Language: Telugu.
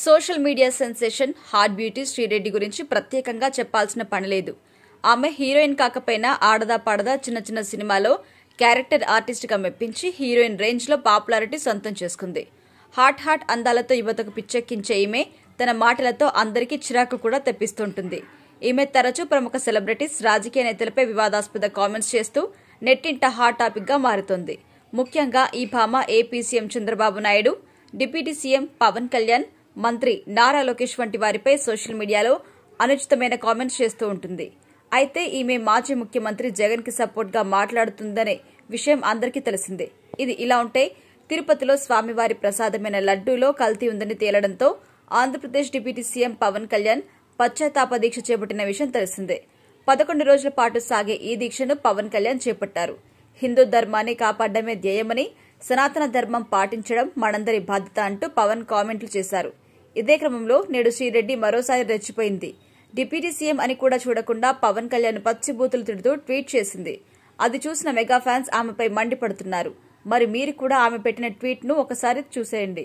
Social media sensation hot beauty Sri Reddy గురించి ప్రత్యేకంగా చెప్పాల్సిన పనిలేదు. ఆమె హీరోయిన్ కాకపోయినా ఆడదా పాడదా చిన్న చిన్న సినిమాలో క్యారెక్టర్ ఆర్టిస్ట్గా మెప్పించి హీరోయిన్ రేంజ్లో పాపులారిటీ సొంతం చేసుకుంది. హాట్ అందాలతో యువతకు పిచ్చెక్కించే ఈమె తన మాటలతో అందరికీ చిరాకు కూడా తెప్పిస్తుంటుంది. ఈమె తరచూ ప్రముఖ సెలబ్రిటీస్, రాజకీయ నేతలపై వివాదాస్పద కామెంట్స్ చేస్తూ నెట్టింట హాట్ టాపిక్గా మారుతోంది. ముఖ్యంగా ఈ భామ AP CM Chandrababu Naidu, deputy CM Pawan Kalyan, మంత్రి నారా లోకేష్ వంటి వారిపై సోషల్ మీడియాలో అనుచితమైన కామెంట్స్ చేస్తూ ఉంటుంది. అయితే ఈమె మాజీ ముఖ్యమంత్రి జగన్ కి సపోర్ట్ గా మాట్లాడుతుందనే విషయం అందరికీ తెలిసిందే. ఇది ఇలా ఉంటే తిరుపతిలో స్వామివారి ప్రసాదమైన లడ్డూలో కల్తీ ఉందని తేలడంతో ఆంధ్రప్రదేశ్ డిప్యూటీ సీఎం పవన్ కళ్యాణ్ పశ్చాత్తాప దీక్ష చేపట్టిన విషయం తెలిసిందే. 11 రోజుల పాటు సాగే ఈ దీక్షను పవన్ కళ్యాణ్ చేపట్టారు. హిందూ ధర్మాన్ని కాపాడమే ధ్యేయమని, సనాతన ధర్మం పాటించడం మనందరి బాధ్యత అంటూ పవన్ కామెంట్లు చేశారు. ఇదే క్రమంలో నేడు శ్రీరెడ్డి మరోసారి రెచ్చిపోయింది. డిప్యూటీ సీఎం అని కూడా చూడకుండా పవన్ కళ్యాణ్ పచ్చిబూతులు తిడుతూ ట్వీట్ చేసింది. అది చూసిన మెగా ఫ్యాన్స్ ఆమెపై మండిపడుతున్నారు. మరి మీరు కూడా ఆమె పెట్టిన ట్వీట్ ను ఒకసారి చూసేయండి.